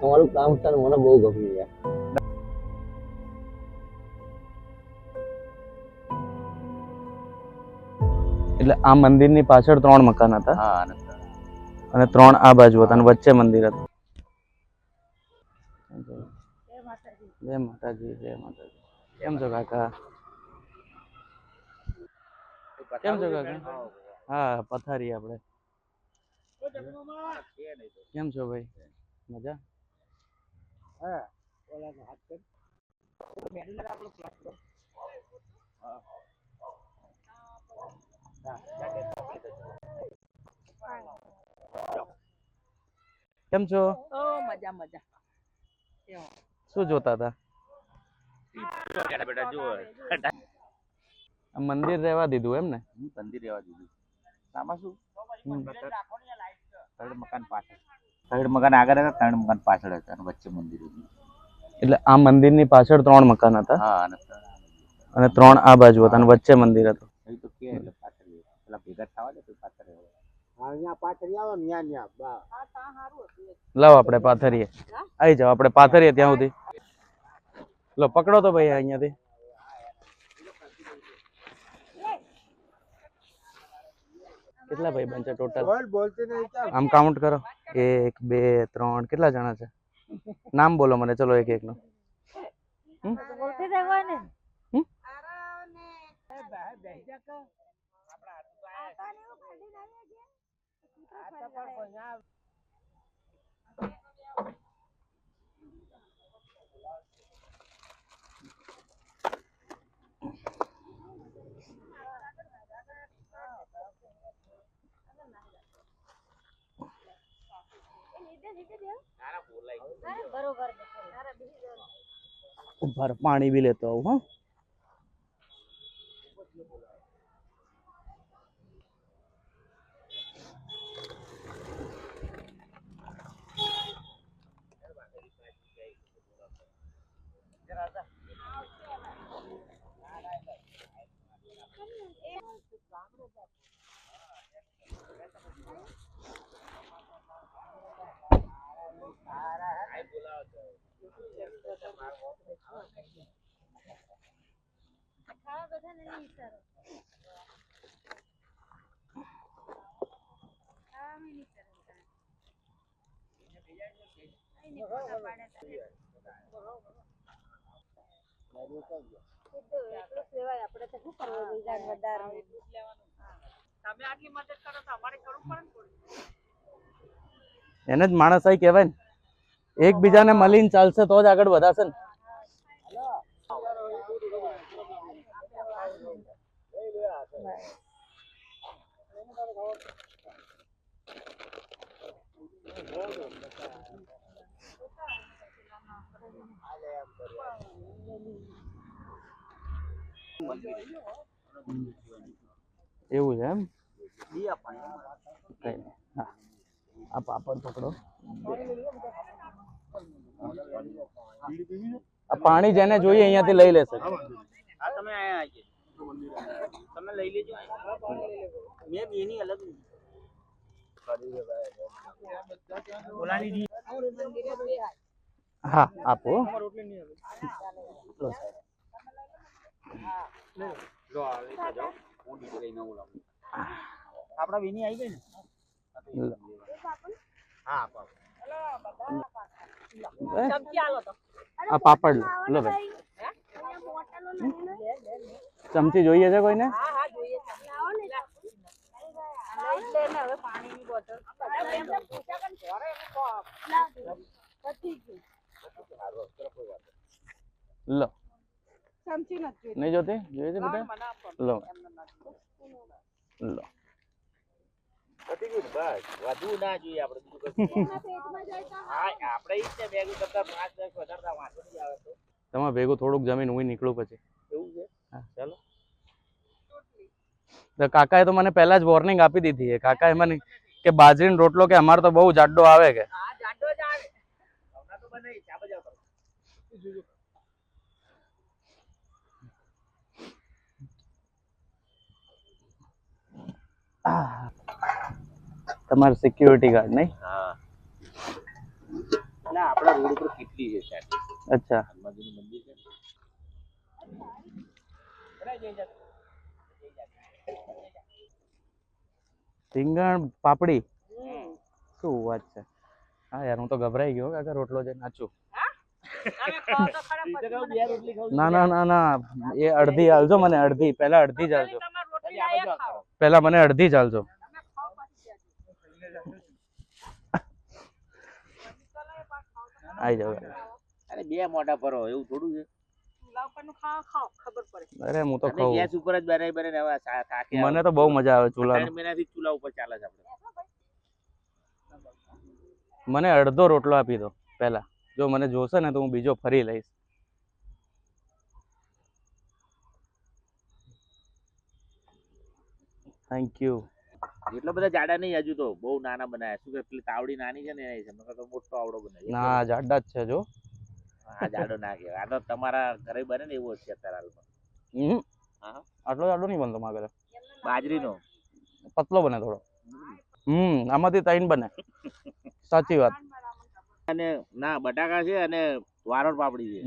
તમારું કામ છે ને મને બહુ ગમ્યું યાર. એટલે આ મંદિરની પાછળ 3 મકાન હતા. હા અને 3 આ બાજુ હતા અને વચ્ચે મંદિર હતું. જય માતાજી, જય માતાજી. કેમ છો કાકા? કેમ છો કાકા? હા, પથારી આપણે. કેમ છો ભાઈ? મજા? હા ઓલાનો હાથ કર. કેમ છો? મજા મજા. શું જોતા હતા? આ મંદિર રહેવા દીધું એમ ને? મંદિર રહેવા દીધું. આમાં શું? ત્રણ મકાન પાછળ. 3 મકાન આગળ હતા, 3 મકાન પાછળ હતા અને વચ્ચે મંદિર હતું. એટલે આ મંદિરની પાછળ 3 મકાન હતા. હા અને 3 આ બાજુ હતા અને વચ્ચે મંદિર હતું. એ તો કે એટલે પાછળ પેલા ભેગા થવા દે તો પાછળ રહેવા. હા અહીંયા પાછળ આવો ને ન્યા બા. લાવો આપણે પાથરીએ. આવી જાઓ આપણે પાથરીએ ત્યાં સુધી. લો પકડો તો ભાઈ અહીંયાથી. કેટલા ભાઈ બન છે ટોટલ? આમ કાઉન્ટ કરો. 1 2 3 કેટલા જણા છે? નામ બોલો મને, ચલો એક એક નું. ઉભા પાણી બી લેતો આવું. હા એને જ માણસ આઈ કહેવાય ને. એકબીજાને મળીને ચાલશે તો જ આગળ વધાશે ને. એવું છે એમ? કઈ નહીં. હા આ પાપડ પકડો. આ પાણી જેને જોઈએ અહીંયાથી લઈ લેશે. તમે લઈ લેજો. મેં બેની અલગ હા આપો. આપડા બેની આવી ગઈ ને. હા આ પાપડ લો ભાઈ. ચમચી જોઈએ છે કોઈને? લો નહીં જોતી? જોઈએ છે બેટા? લો લો. વધુ ના જોઈએ આપડે ઈ છે બેગ કરતા 5-10 વધારતા વાંધો નહીં આવે તો. તમારે ભેગું થોડુંક જમીન હું નીકળું પછી. એવું છે? હા ચાલો. તો કાકાએ તો મને પહેલા જ વોર્નિંગ આપી દીધી. કાકાએ મને કે બાજરીનો રોટલો કે અમારે તો બહુ જાડો આવે કે. હા જાડો જ આવે. હમણાં તો બને ચા બજાવ કરો. તમારું સિક્યુરિટી ગાર્ડ નહીં? હા. ના આપણા રોડ ઉપર કેટલી છે ચાટી. અચ્છા હનુમાનજીનું મંદિર છે. રીંગણ પાપડી શું વાત છે. હા યાર હું તો ગભરાઈ ગયો કાકા રોટલો છે નાચું. ના ના ના ના એ અડધી આલજો મને અડધી પેલા અડધી જ આલજો પેલા મને અડધી જ આલજો. આઈ જાવ અરે બે મોટા પરો એવું થોડું છે. અરે હું તો ખાઉં ગેસ ઉપર જ બનાવી બનાવીને હવે થાકે મને તો બહુ મજા આવે ચૂલા 3 મહિનાથી ચૂલા ઉપર ચાલે છે આપણે. મને અડધો રોટલો આપી દો પહેલા જો મને જોશે ને તો હું બીજો ફરી લઈશ. Thank you. એટલા બધા જાડા નહીં હજુ તો બહુ નાના બનાવ્યા. શું કે પેલી તાવડી નાની છે ને એ છે નકર તો મોટો આવડો બનાવ્યો. ના જાડા જ છે જો. આ જાડો ના કહેવાય. આ તો તમારા ઘરે બને ને એવો છે અત્યારે હાલમાં. હા આટલો જાડો નહીં બનતો મારા ઘરે. બાજરીનો પતલો બને થોડો. આમાંથી ત્રણ બને. સાચી વાત. અને ના બટાકા છે અને વારોડ પાપડી છે.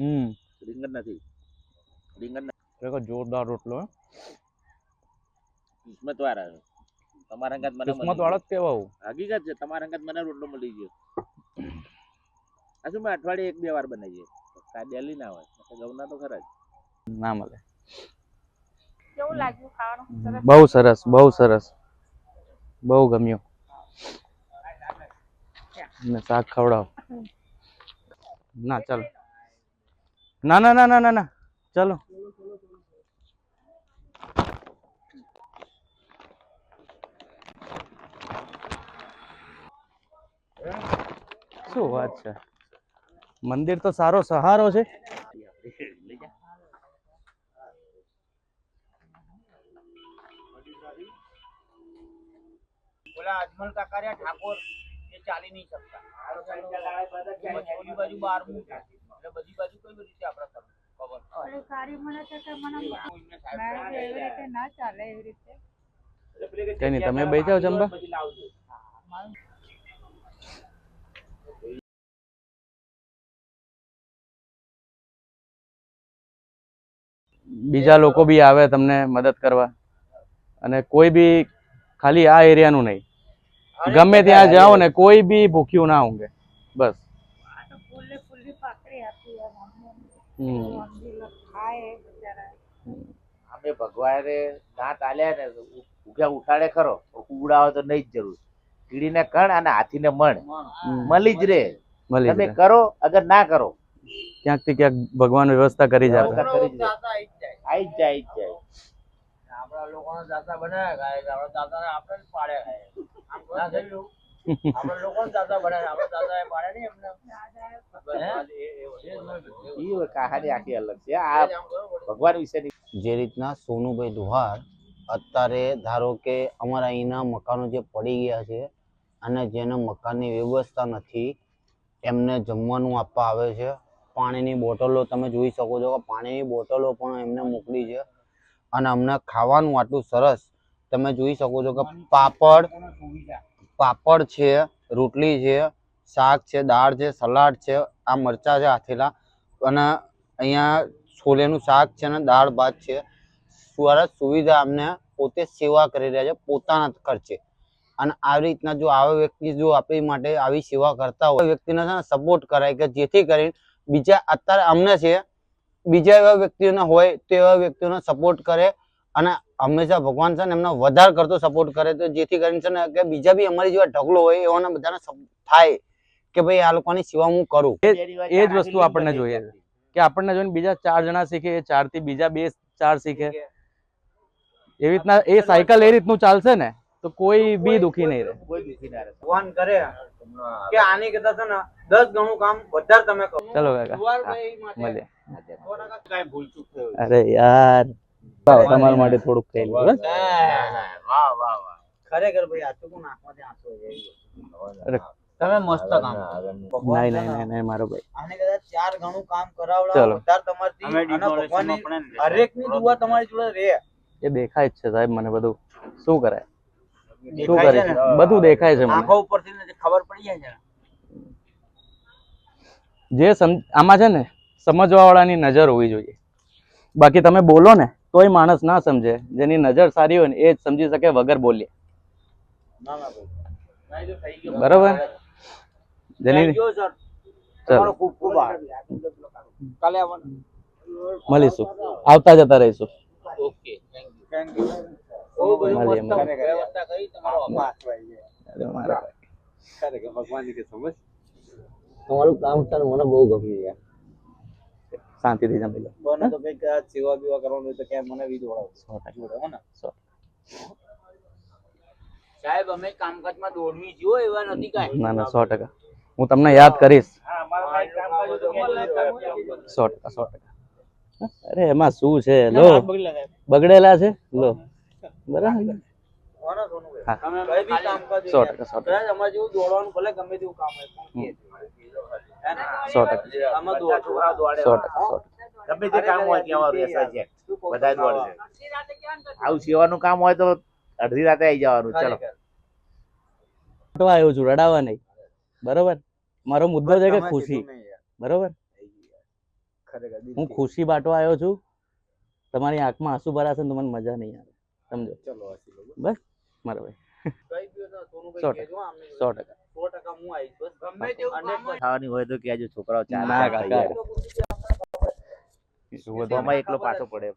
રીંગણ નથી. રીંગણ देखो जोरदार रोटलो है. કિસ્મત વાળા તમારા અંગત મને કિસ્મત વાળા જ કેવા હું હકીકત છે. તમારા અંગત મને રોટલો મળી ગયો. આ શું મેં અઠવાડિયે 1-2 વાર બનાવીએ. કાંઈ ડેલી ના હોય. ઘઉંના તો ખરા જ ના મળે. કેવું લાગ્યું ખાવાનું? બહુ સરસ બહુ સરસ બહુ ગમ્યું. ને શાક ખવડાવ. ના ચાલો ના ના ના ના ના ના ચાલો. શું વાત છે. મંદિર તો સારો સહારો છે. બોલા અજમલ કાકા રે ઠાકોર એ ચાલી નહીં શકતા. બધી બાજુ 12મું છે એટલે બધી બાજુ કઈ રીતે આપણે કરવું ખબર. અરે સારી મને છે કે મને મેં એવી રીતે ના ચાલે એવી રીતે. કઈ નહીં તમે બેસી જાઓ જમવા. પછી લાવજો. બીજા લોકો બી આવે તમને મદદ કરવા અને કોઈ બી ખાલી આ એરિયાનું નહીં ગમે ત્યાં જાઓ ને કોઈ બી ભૂખ્યું ના ઊંઘે બસ. આ તો ફૂલે ફૂલી પાકડી આપી મમ્મી ખાય બિચારા. અમે ભગવાને દાંત આલ્યા ને ઉગ્યા ઉઠાડે ખરો ઉડાવે તો નહીં જ જરૂર. કીડીને કણ અને હાથીને મણ મળી જ રે. તમે કરો અગર ના કરો ક્યાંક થી ક્યાંક ભગવાન વ્યવસ્થા કરી જ આપે. આઈ જ જાય. આપણા લોકોને દાતા બનાવ્યા આપણા દાદાને આપણે જ પાડે આપણા લોકોને દાતા બનાવ્યા આપણા દાદા એ પાડે નહીં એમને. એ કહાની આખી અલગ છે. આ ભગવાન વિશેની જે રીતના સોનુભાઈ દુહાર અત્યારે ધારો કે અમારા અહીંના મકાનો જે પડી ગયા છે અને જેને મકાનની વ્યવસ્થા નથી એમને જમવાનું આપવા આવે છે. પાણીની બોટલો તમે જોઈ શકો છો કે પાણીની બોટલો પણ એમને મોકલી છે અને અમને ખાવાનું આટલું સરસ તમે જોઈ શકો છો કે પાપડ છે, રોટલી છે, શાક છે, દાળ છે, સલાડ છે, આ મરચાં છે આથેલા અને અહીંયા છોલેનું શાક છે અને દાળ ભાત છે. સરસ સુવિધા અમને પોતે સેવા કરી રહ્યા છે પોતાના ખર્ચે. અને આવી રીતના જો આવા વ્યક્તિ જો આપણી માટે આવી સેવા કરતા હોય વ્યક્તિને સપોર્ટ કરાય કે જેથી કરીને બીજા અત્યારે અમને છે બીજા એવા વ્યક્તિઓને હોય તો એવા વ્યક્તિઓને સપોર્ટ કરે અને હંમેશા ભગવાન છે ને એમને વધારે કરતો સપોર્ટ કરે તો જેથી કરીને છે ને કે બીજા બી અમારી જેવા ઢગલો હોય એવાને બધાને થાય કે ભાઈ આ લોકોની સેવા હું કરું. એ જ વસ્તુ આપણને જોઈએ છે કે આપણને જોઈને બીજા 4 જણા શીખે એ 4 થી બીજા 2-4 શીખે. એવી રીતના એ સાયકલ એ રીતનું ચાલશે ને તો કોઈ બી દુખી નહીં રહે. ભગવાન કરે કે આની કરતા છે ને 10 ગણું કામ વધારે તમે કરો. ચલો કાકા મળીએ. અરે યાર તમારા માટે થોડુંક કહી લો. ખરેખર ભાઈ આ તો કોણ આંખમાંથી આંસુ આવી અરે તમે મસ્ત કામ નહીં મારો ભાઈ આને કદાચ 4 ગણું કામ કરાવડાવો વધારે તમારથી અને ભગવાનની હરેકની દુઆ તમારી જોડે રહે. એ દેખાય જ છે સાહેબ મને બધું. શું કરાય શું કરે બધું દેખાય છે મને. આંખો ઉપરથી ખબર પડી જાય છે. આમાં છે ને સમજવા વાળાની નજર હોવી જોઈએ. બાકી તમે બોલો ને તોય માણસ ના સમજે, જેની નજર સારી હોય ને એ જ સમજી શકે વગર બોલીએ. બરોબર? જેની ચાલો મળીશું, આવતા જતા રહીશું. મળીએ, મળીએ. અરે મારા ભાઈ. તમારું કામ છે ને મને બહુ ગમ્યું યાર. શાંતિથી જમી લો. બને તો કંઈક સેવા બીવા કરવાનું હોય તો ક્યાંય મને બી દોડાવો. 100%. સાહેબ અમે કામકાજમાં દોડવી જોઈએ એવા નથી કાંઈ. ના ના 100%. હું તમને યાદ કરીશ. હા, અમારા કાંઈ કામકાજ હોય તો ક્યાંય 100%. અરે એમાં શું છે, લો બગડેલા છે, લો બરાબર. હા 100%. અમારે જેવું દોડવાનું ભલે ગમે તેવું કામ હોય 100%. ગમે તે કામ હોય ત્યાં રહેશે છે બધા દોડશે. આવું સેવાનું કામ હોય તો અડધી રાતે આવી જવાનું. ચલો આવ્યો છું, રડાવા નહીં. બરોબર? મારો મુદ્દો છે કે ખુશી. બરોબર? હું ખુશી બાંટવા આવ્યો છું. તમારી આંખમાં આંસુ ભરાશે ને તો મને મજા નહીં આવે. સમજો? બસ મારા ભાઈ 100%. ખાવાની હોય તો કહેજો, છોકરાઓ ચા ના કાકા. એકલો પાછો પડે.